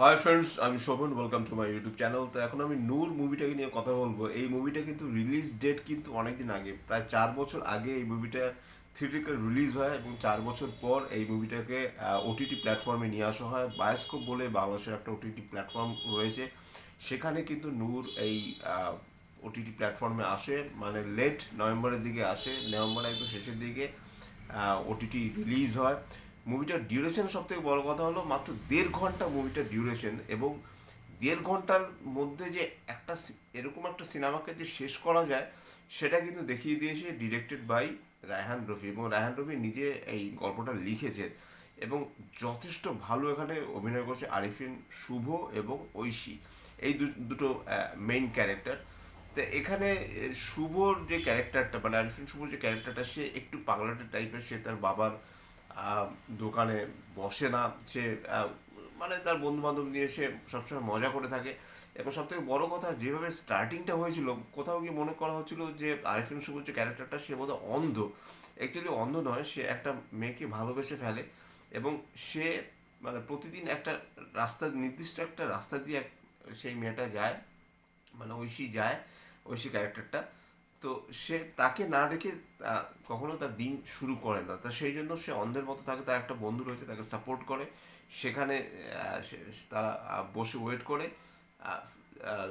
High friends, আমি Shovon. Welcome to my YouTube channel. তো এখন আমি নূর মুভিটাকে নিয়ে কথা বলবো। এই মুভিটা কিন্তু রিলিজ ডেট কিন্তু অনেকদিন আগে, প্রায় 4 বছর আগে এই মুভিটা থিয়েট্রিক্যাল রিলিজ হয় এবং 4 বছর পর এই মুভিটাকে ওটিটি প্ল্যাটফর্মে নিয়ে আসা হয়। বায়োস্কোপ বলে বাংলাদেশের একটা ওটিটি প্ল্যাটফর্ম রয়েছে, সেখানে কিন্তু নূর এই ওটিটি প্ল্যাটফর্মে আসে, মানে লেট নভেম্বরের দিকে আসে, নভেম্বরের একদম শেষের দিকে ওটিটি রিলিজ হয়। মুভিটার ডিউরেশন সব থেকে বড় কথা হলো মাত্র 1.5 ঘন্টা মুভিটার ডিউরেশন, এবং 1.5 ঘন্টার মধ্যে যে এরকম একটা সিনেমাকে যে শেষ করা যায় সেটা কিন্তু দেখিয়ে দিয়েছে ডিরেক্টেড বাই রায়হান রফি। এবং রায়হান রফি নিজে এই গল্পটা লিখেছে এবং যথেষ্ট ভালো এখানে অভিনয় করছে আরিফিন শুভ এবং ঐশী, এই দুটো মেইন ক্যারেক্টার। তো এখানে শুভর যে ক্যারেক্টারটা, মানে আরিফিন শুভর যে ক্যারেক্টারটা, সে একটু পাগলাটে টাইপের। সে তার বাবার দোকানে বসে না, সে মানে তার বন্ধু বান্ধব নিয়ে সে সবসময় মজা করে থাকে। এবং সব থেকে বড় কথা, যেভাবে স্টার্টিংটা হয়েছিল, কোথাও গিয়ে মনে করা হচ্ছিল যে আরিফিন শুভর যে ক্যারেক্টারটা সে বোধহয় অন্ধ। অ্যাকচুয়ালি অন্ধ নয়, সে একটা মেয়েকে ভালোবেসে ফেলে এবং সে মানে প্রতিদিন একটা নির্দিষ্ট একটা রাস্তা দিয়ে সেই মেয়েটা যায়, মানে ঐশী যায়, ঐশী ক্যারেক্টারটা। তো সে তাকে না দেখে কখনো তার দিন শুরু করে না। তা সেই জন্য সে অন্ধের মতো থাকে। তার একটা বন্ধু রয়েছে, তাকে সাপোর্ট করে। সেখানে তারা বসে ওয়েট করে, আহ, আহ,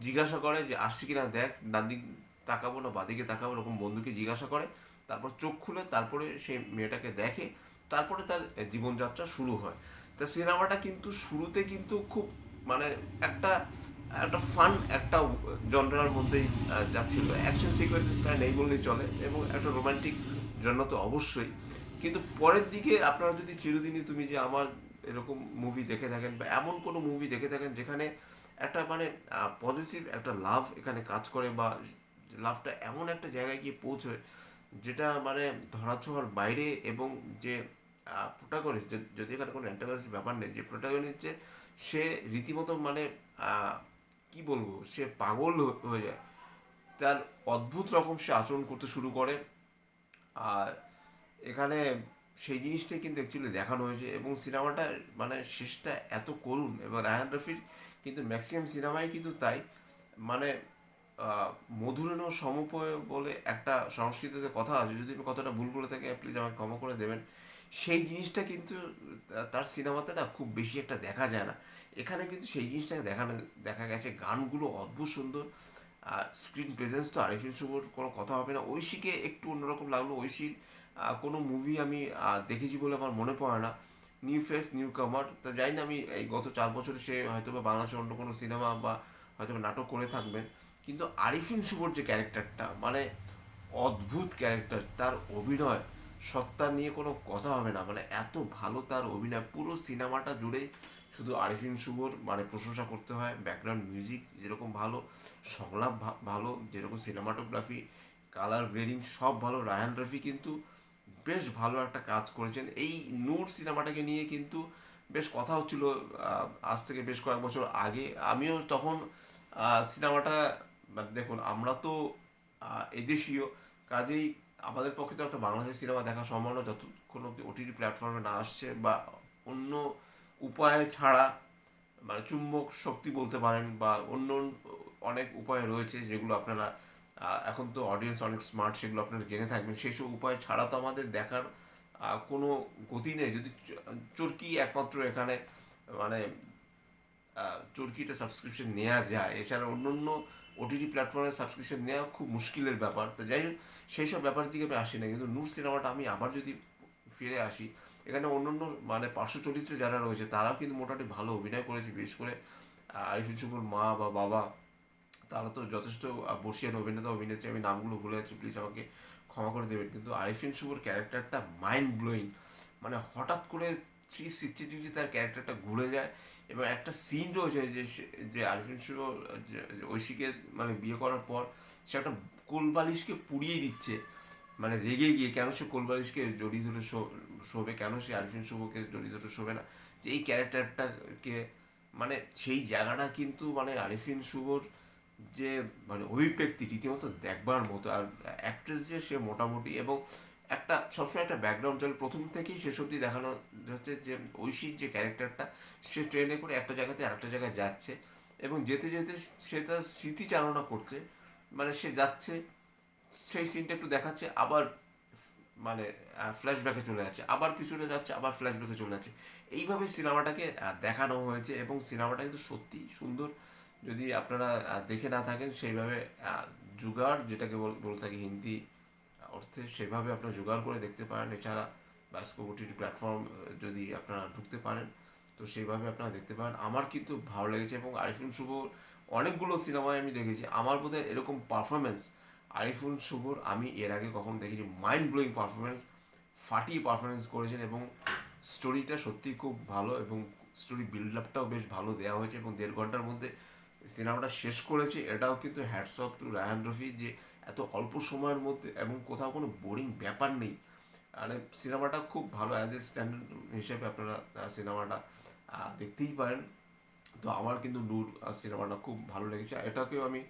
জিজ্ঞাসা করে যে আসছে কিনা দেখ, ডান দিক তাকাবো না বাদিকে তাকাবো, এরকম বন্ধুকে জিজ্ঞাসা করে। তারপর চোখ খুলে তারপরে সেই মেয়েটাকে দেখে। তারপরে তার জীবনযাত্রা শুরু হয়। তা সিনেমাটা কিন্তু শুরুতে কিন্তু খুব মানে একটা একটা ফান একটা জনরার মধ্যেই যাচ্ছিল। অ্যাকশন সিকোয়েন্সেস প্রায় নেই বললেই চলে, এবং একটা রোমান্টিক জনরা তো অবশ্যই। কিন্তু পরের দিকে আপনারা যদি চিরদিনই তুমি যে আমার এরকম মুভি দেখে থাকেন, বা এমন কোনো মুভি দেখে থাকেন যেখানে একটা মানে পজিটিভ একটা লাভ এখানে কাজ করে, বা লাভটা এমন একটা জায়গায় গিয়ে পৌঁছয় যেটা মানে ধরাছোঁয়ার বাইরে, এবং যে প্রোটাগনিস্ট, যদি এখানে কোনো অ্যান্টাগনিস্ট ব্যাপার নেই, যে প্রোটাগনিস্ট যে সে রীতিমতো মানে আহ, কি বলবো, সে পাগল হয়ে যায়। তার অদ্ভুত রকম সে আচরণ করতে শুরু করে। আর এখানে সেই জিনিসটাই কিন্তু অ্যাকচুয়ালি দেখানো হয়েছে, এবং সিনেমাটা মানে শেষটা এত করুণ। এবং রায়ান রফির কিন্তু ম্যাক্সিমাম সিনেমাই কিন্তু তাই, মানে আহ, মধুরেণ সমপয় বলে একটা সংস্কৃতিতে কথা আছে, যদি আমি কথাটা ভুল বলে থাকি প্লিজ আমাকে ক্ষমা করে দেবেন। সেই জিনিসটা কিন্তু তার সিনেমাতে না খুব বেশি একটা দেখা যায় না। এখানে কিন্তু সেই জিনিসটাকে দেখা গেছে। গানগুলো অদ্ভুত সুন্দর। স্ক্রিন প্রেজেন্স তো আরিফিন শুভর কোনো কথা হবে না। ঐশীকে একটু অন্যরকম লাগলো। ঐশীর কোনো মুভি আমি দেখেছি বলে আমার মনে পড়ে না। নিউ ফেস নিউ কামার, তা জানি না আমি এই গত 4 বছরে সে হয়তো বা বাংলাদেশের অন্য কোনো সিনেমা বা হয়তো বা নাটক করে থাকবেন। কিন্তু আরিফিন শুভর যে ক্যারেক্টারটা, মানে অদ্ভুত ক্যারেক্টার। তার অভিনয় সত্তা নিয়ে কোনো কথা হবে না, মানে এত ভালো তার অভিনয়। পুরো সিনেমাটা জুড়েই শুধু আরিফিন শুভর মানে প্রশংসা করতে হয়। ব্যাকগ্রাউন্ড মিউজিক যেরকম ভালো, সংলাপ ভালো, যেরকম সিনেমাটোগ্রাফি, কালার গ্রেডিং সব ভালো। রায়ান রফি কিন্তু বেশ ভালো একটা কাজ করেছেন এই নূর সিনেমাটাকে নিয়ে। কিন্তু বেশ কথা হচ্ছিল আজ থেকে বেশ কয়েক বছর আগে। আমিও তখন সিনেমাটা মানে দেখুন, আমরা তো এদেশীয়, কাজেই আমাদের পক্ষে তো একটা বাংলাদেশের সিনেমা দেখা সম্ভব না যতক্ষণ অব্দি ওটিটি প্ল্যাটফর্মে না আসছে, বা অন্য উপায় ছাড়া, মানে চুম্বক শক্তি বলতে পারেন, বা অন্য অনেক উপায় রয়েছে যেগুলো আপনারা এখন তো অডিয়েন্স অনেক স্মার্ট, সেগুলো আপনারা জেনে থাকবেন। সেই সব উপায় ছাড়া তো আমাদের দেখার কোনো গতি নেই। যদি চরকি একমাত্র এখানে মানে চরকিতে সাবস্ক্রিপশন নেওয়া যায়, এছাড়া অন্য অন্য ওটিটি প্ল্যাটফর্মে সাবস্ক্রিপশন নেওয়া খুব মুশকিলের ব্যাপার। তো যাই হোক, সেই সব ব্যাপারের দিকে আমি আসি না। কিন্তু নূর সিনেমাটা আমি আবার যদি ফিরে আসি, এখানে অন্য অন্য মানে পার্শ্ব চরিত্রে যারা রয়েছে তারাও কিন্তু মোটামুটি ভালো অভিনয় করেছে। বিশেষ করে আরিফিন শুভর মা বা বাবা, তারা তো যথেষ্ট বর্ষিয়ান অভিনেতা অভিনেত্রী। আমি নামগুলো ভুলে যাচ্ছি, প্লিজ আমাকে ক্ষমা করে দেবেন। কিন্তু আরিফিন শুভর ক্যারেক্টারটা মাইন্ড ব্লোয়িং। মানে হঠাৎ করে 360 ডিগ্রি তার ক্যারেক্টারটা ঘুরে যায়। এবং একটা সিন রয়েছে যে যে আরিফিন শুভ ঐশীকে মানে বিয়ে করার পর সে একটা কোলবালিশকে পুড়িয়ে দিচ্ছে, মানে রেগে গিয়ে। কেন সে কোলবালিশকে জড়িয়ে ধরে শোবে, কেন সে আরিফিন শুভকে জড়িয়ে ধরে শোবে না, যে এই ক্যারেক্টারটাকে মানে সেই জায়গাটা কিন্তু মানে আরিফিন শুভর যে মানে অভিব্যক্তি রীতিমতো দেখবার মতো। আর অ্যাক্ট্রেস যে সে মোটামুটি, এবং একটা সবসময় একটা ব্যাকগ্রাউন্ড চলে, প্রথম থেকেই শেষ অবধি দেখানো হচ্ছে যে ঐশীর যে ক্যারেক্টারটা, সে ট্রেনে করে একটা জায়গাতে আরেকটা জায়গায় যাচ্ছে এবং যেতে যেতে সে তার স্মৃতিচারণা করছে, মানে সে যাচ্ছে, সেই সিনটা একটু দেখাচ্ছে, আবার মানে ফ্ল্যাশব্যাকে চলে যাচ্ছে, আবার কিছুটা যাচ্ছে, আবার ফ্ল্যাশব্যাকে চলে যাচ্ছে। এইভাবে সিনেমাটাকে দেখানো হয়েছে এবং সিনেমাটা কিন্তু সত্যি সুন্দর। যদি আপনারা দেখে না থাকেন সেইভাবে জুগাড় যেটাকে বলে থাকি হিন্দি অর্থে, সেভাবে আপনারা জোগাড় করে দেখতে পারেন। এছাড়া বায়োস্কোপ ওটিটি প্ল্যাটফর্ম যদি আপনারা ঢুকতে পারেন তো সেইভাবে আপনারা দেখতে পারেন। আমার কিন্তু ভালো লেগেছে এবং আরিফিন শুভ অনেকগুলো সিনেমায় আমি দেখেছি, আমার বোধহয় এরকম পারফরমেন্স আরিফুল শুভর আমি এর আগে কখনো দেখিনি। মাইন্ড ব্লোয়িং পারফরমেন্স, ফাটিয়ে পারফরমেন্স করেছেন এবং স্টোরিটা সত্যিই খুব ভালো এবং স্টোরি বিল্ড আপটাও বেশ ভালো দেওয়া হয়েছে এবং 1.5 ঘন্টার মধ্যে সিনেমাটা শেষ করেছে। এটাও কিন্তু hats off to Raihan Rafi যে এত অল্প সময়ের মধ্যে এবং কোথাও কোনো বোরিং ব্যাপার নেই। মানে সিনেমাটা খুব ভালো, অ্যাজ এ স্ট্যান্ডার্ড হিসেবে আপনারা সিনেমাটা দেখতেই পারেন। তো আমার কিন্তু নূর সিনেমাটা খুব ভালো লেগেছে, এটাকেও আমি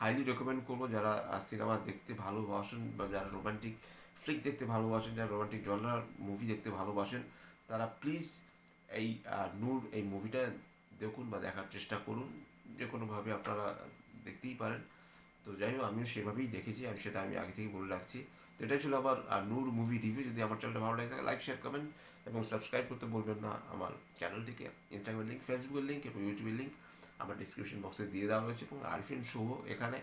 হাইলি রেকমেন্ড করবো যারা সিনেমা দেখতে ভালোবাসেন বা যারা রোমান্টিক ফ্লিক দেখতে ভালোবাসেন, যারা রোমান্টিক জনরার মুভি দেখতে ভালোবাসেন, তারা প্লিজ এই নূর এই মুভিটা দেখুন বা দেখার চেষ্টা করুন। যে কোনোভাবে আপনারা দেখতেই পারেন। তো যাই হোক, আমিও সেভাবেই দেখেছি, আমি সেটা আমি আগে থেকে বলে রাখছি। তো এটাই ছিল আমার নূর মুভি রিভিউ। যদি আমার চ্যানেলটা ভালো লাগে থাকে লাইক শেয়ার কমেন্ট এবং সাবস্ক্রাইব করতে বলবেন না আমার চ্যানেলটিকে। ইনস্টাগ্রামের লিঙ্ক, ফেসবুকের লিঙ্ক এবং ইউটিউবের লিঙ্ক আমার ডিসক্রিপশন বক্সে দিয়ে দেওয়া হয়েছে এবং আরিফিন শুভ এখানে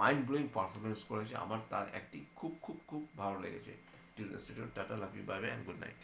মাইন্ড ব্লোয়িং পারফরমেন্স করেছে, আমার তার অ্যাক্টিং খুব খুব খুব ভালো লেগেছে। Till the stadium, tata, love you, bye bye and good night.